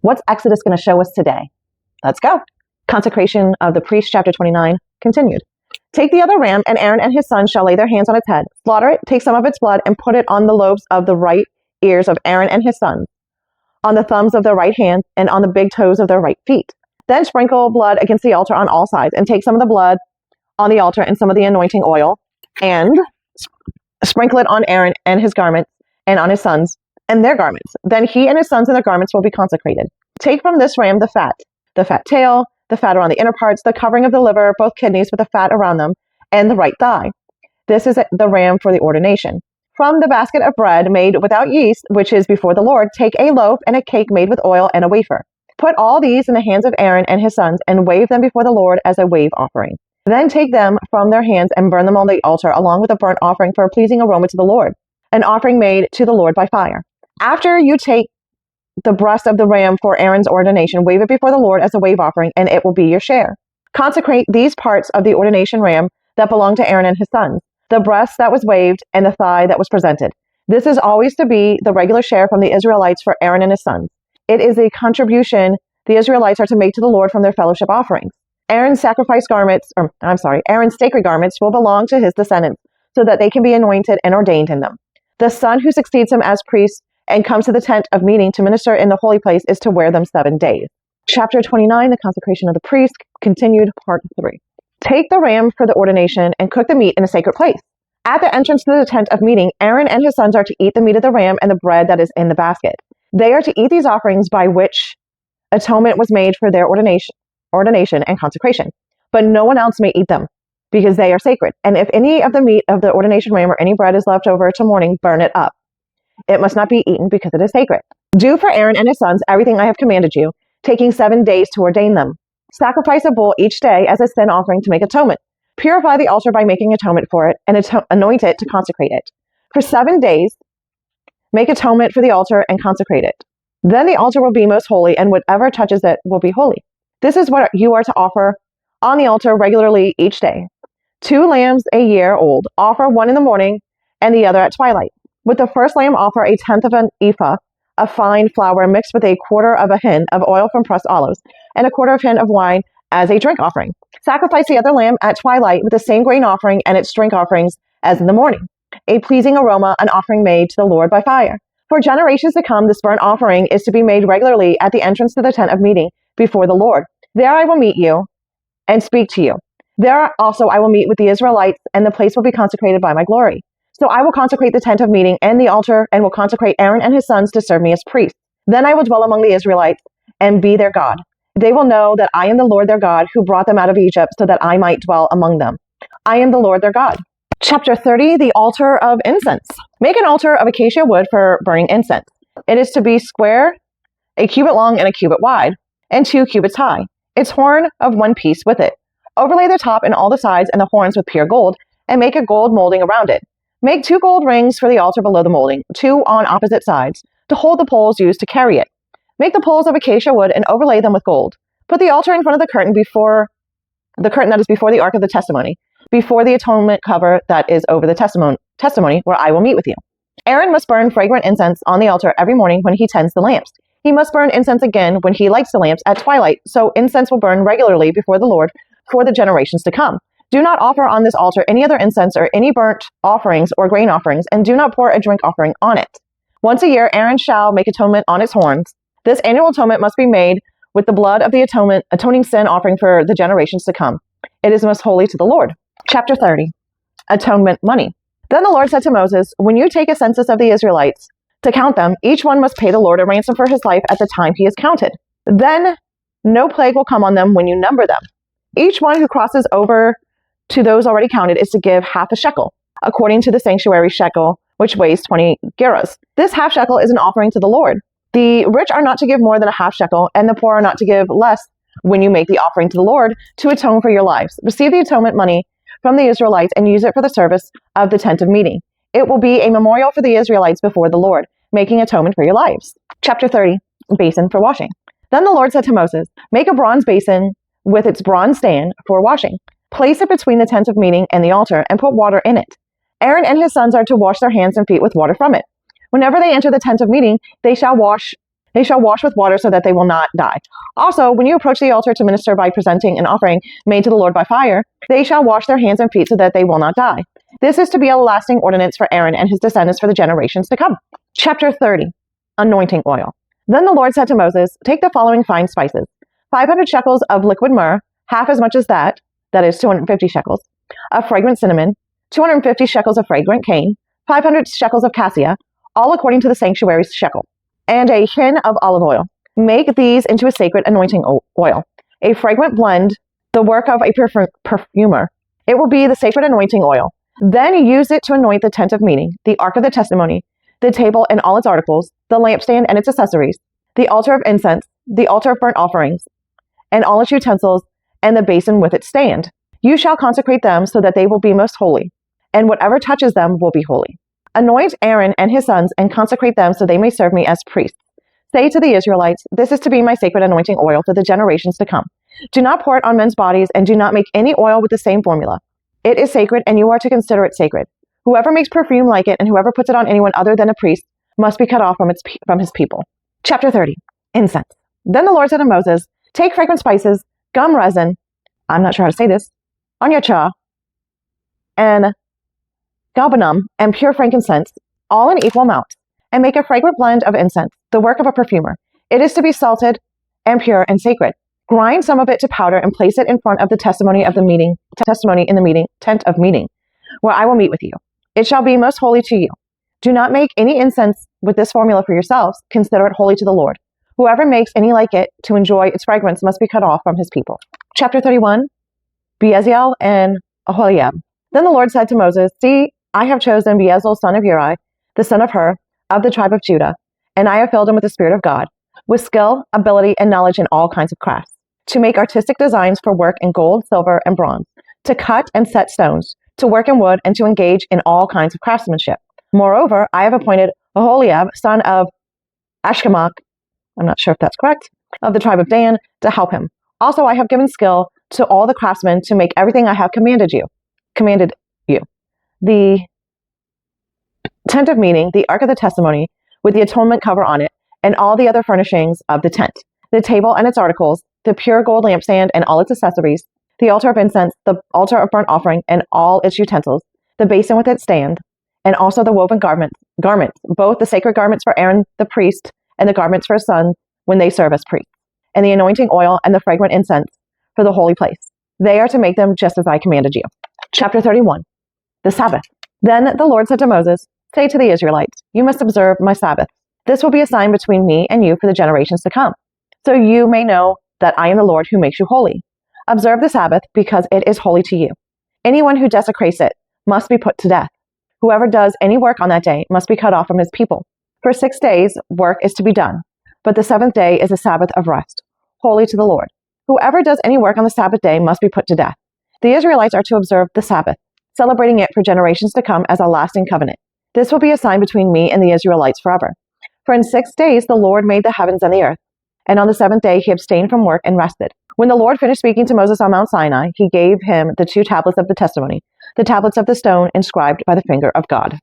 What's Exodus going to show us today? Let's go. Consecration of the priest, chapter 29, continued. Take the other ram, and Aaron and his sons shall lay their hands on its head. Slaughter it, take some of its blood, and put it on the lobes of the right ears of Aaron and his sons, on the thumbs of their right hand, and on the big toes of their right feet. Then sprinkle blood against the altar on all sides, and take some of the blood on the altar and some of the anointing oil, and sprinkle it on Aaron and his garments, and on his sons and their garments. Then he and his sons and their garments will be consecrated. Take from this ram the fat tail, the fat around the inner parts, the covering of the liver, both kidneys with the fat around them, and the right thigh. This is the ram for the ordination. From the basket of bread made without yeast, which is before the Lord, take a loaf and a cake made with oil and a wafer. Put all these in the hands of Aaron and his sons, and wave them before the Lord as a wave offering. Then take them from their hands and burn them on the altar, along with a burnt offering for a pleasing aroma to the Lord, an offering made to the Lord by fire. After you take the breast of the ram for Aaron's ordination, wave it before the Lord as a wave offering, and it will be your share. Consecrate these parts of the ordination ram that belong to Aaron and his sons, the breast that was waved and the thigh that was presented. This is always to be the regular share from the Israelites for Aaron and his sons. It is a contribution the Israelites are to make to the Lord from their fellowship offerings. Aaron's sacred garments will belong to his descendants, so that they can be anointed and ordained in them. The son who succeeds him as priest and comes to the tent of meeting to minister in the holy place is to wear them 7 days. Chapter 29, the consecration of the priest, continued, part 3. Take the ram for the ordination and cook the meat in a sacred place. At the entrance to the tent of meeting, Aaron and his sons are to eat the meat of the ram and the bread that is in the basket. They are to eat these offerings by which atonement was made for their ordination and consecration. But no one else may eat them, because they are sacred. And if any of the meat of the ordination ram or any bread is left over till morning, burn it up. It must not be eaten, because it is sacred. Do for Aaron and his sons everything I have commanded you, taking 7 days to ordain them. Sacrifice a bull each day as a sin offering to make atonement. Purify the altar by making atonement for it, and anoint it to consecrate it. For 7 days, make atonement for the altar and consecrate it. Then the altar will be most holy, and whatever touches it will be holy. This is what you are to offer on the altar regularly each day. 2 lambs a year old. Offer one in the morning and the other at twilight. With the first lamb, offer 1/10 of an ephah of fine flour mixed with 1/4 of a hin of oil from pressed olives, and 1/4 of hin of wine as a drink offering. Sacrifice the other lamb at twilight with the same grain offering and its drink offerings as in the morning. A pleasing aroma, an offering made to the Lord by fire. For generations to come, this burnt offering is to be made regularly at the entrance to the tent of meeting before the Lord. There I will meet you and speak to you. There also I will meet with the Israelites, and the place will be consecrated by my glory. So I will consecrate the tent of meeting and the altar, and will consecrate Aaron and his sons to serve me as priests. Then I will dwell among the Israelites and be their God. They will know that I am the Lord their God, who brought them out of Egypt, so that I might dwell among them. I am the Lord their God. Chapter 30, the altar of incense. Make an altar of acacia wood for burning incense. It is to be square, 1 cubit long and 1 cubit wide, and 2 cubits high. Its horn of 1 piece with it. Overlay the top and all the sides and the horns with pure gold, and make a gold molding around it. Make 2 gold rings for the altar below the molding, 2 on opposite sides, to hold the poles used to carry it. Make the poles of acacia wood and overlay them with gold. Put the altar in front of the curtain that is before the ark of the testimony, before the atonement cover that is over the testimony where I will meet with you. Aaron must burn fragrant incense on the altar every morning when he tends the lamps. He must burn incense again when he lights the lamps at twilight, so incense will burn regularly before the Lord for the generations to come. Do not offer on this altar any other incense or any burnt offerings or grain offerings, and do not pour a drink offering on it. Once a year, Aaron shall make atonement on its horns. This annual atonement must be made with the blood of the atoning sin offering for the generations to come. It is most holy to the Lord. Chapter 30, Atonement Money. Then the Lord said to Moses, when you take a census of the Israelites to count them, each one must pay the Lord a ransom for his life at the time he is counted. Then no plague will come on them when you number them. Each one who crosses over to those already counted is to give half a shekel, according to the sanctuary shekel, which weighs 20 gerahs. This half shekel is an offering to the Lord. The rich are not to give more than a half shekel, and the poor are not to give less when you make the offering to the Lord to atone for your lives. Receive the atonement money from the Israelites and use it for the service of the tent of meeting. It will be a memorial for the Israelites before the Lord, making atonement for your lives. Chapter 30, Basin for washing. Then the Lord said to Moses, make a bronze basin with its bronze stand for washing. Place it between the tent of meeting and the altar, and put water in it. Aaron and his sons are to wash their hands and feet with water from it. Whenever they enter the tent of meeting, they shall wash They shall wash with water so that they will not die. Also, when you approach the altar to minister by presenting an offering made to the Lord by fire, they shall wash their hands and feet so that they will not die. This is to be a lasting ordinance for Aaron and his descendants for the generations to come. Chapter 30, Anointing Oil. Then the Lord said to Moses, take the following fine spices, 500 shekels of liquid myrrh, half as much as that is 250 shekels, of fragrant cinnamon, 250 shekels of fragrant cane, 500 shekels of cassia, all according to the sanctuary's shekel, and a hin of olive oil. Make these into a sacred anointing oil, a fragrant blend, the work of a perfumer. It will be the sacred anointing oil. Then use it to anoint the tent of meeting, the ark of the testimony, the table and all its articles, the lampstand and its accessories, the altar of incense, the altar of burnt offerings, and all its utensils, and the basin with its stand. You shall consecrate them so that they will be most holy, and whatever touches them will be holy. Anoint Aaron and his sons and consecrate them so they may serve me as priests. Say to the Israelites, this is to be my sacred anointing oil for the generations to come. Do not pour it on men's bodies, and do not make any oil with the same formula. It is sacred, and you are to consider it sacred. Whoever makes perfume like it, and whoever puts it on anyone other than a priest, must be cut off from his people. Chapter 30, Incense. Then the Lord said to Moses, take fragrant spices, gum resin, I'm not sure how to say this, onycha, and galbanum, and pure frankincense, all in equal amounts, and make a fragrant blend of incense, the work of a perfumer. It is to be salted and pure and sacred. Grind some of it to powder and place it in front of the testimony in the meeting, tent of meeting, where I will meet with you. It shall be most holy to you. Do not make any incense with this formula for yourselves. Consider it holy to the Lord. Whoever makes any like it to enjoy its fragrance must be cut off from his people. Chapter 31, Bezalel and Aholiab. Then the Lord said to Moses, see, I have chosen Bezalel, son of Uri, the son of Hur, of the tribe of Judah, and I have filled him with the Spirit of God, with skill, ability, and knowledge in all kinds of crafts, to make artistic designs for work in gold, silver, and bronze, to cut and set stones, to work in wood, and to engage in all kinds of craftsmanship. Moreover, I have appointed Aholiab, son of Ashkamach, I'm not sure if that's correct, of the tribe of Dan, to help him. Also, I have given skill to all the craftsmen to make everything I have commanded you. The tent of meeting, the ark of the testimony, with the atonement cover on it, and all the other furnishings of the tent, the table and its articles, the pure gold lampstand and all its accessories, the altar of incense, the altar of burnt offering and all its utensils, the basin with its stand, and also the woven garments, both the sacred garments for Aaron the priest and the garments for his sons when they serve as priests, and the anointing oil and the fragrant incense for the holy place. They are to make them just as I commanded you. Chapter 31, the Sabbath. Then the Lord said to Moses, say to the Israelites, you must observe my Sabbath. This will be a sign between me and you for the generations to come, so you may know that I am the Lord who makes you holy. Observe the Sabbath because it is holy to you. Anyone who desecrates it must be put to death. Whoever does any work on that day must be cut off from his people. For 6 days work is to be done, but the seventh day is a Sabbath of rest, holy to the Lord. Whoever does any work on the Sabbath day must be put to death. The Israelites are to observe the Sabbath, celebrating it for generations to come as a lasting covenant. This will be a sign between me and the Israelites forever. For in 6 days the Lord made the heavens and the earth, and on the seventh day he abstained from work and rested. When the Lord finished speaking to Moses on Mount Sinai, he gave him the 2 tablets of the testimony, the tablets of the stone inscribed by the finger of God.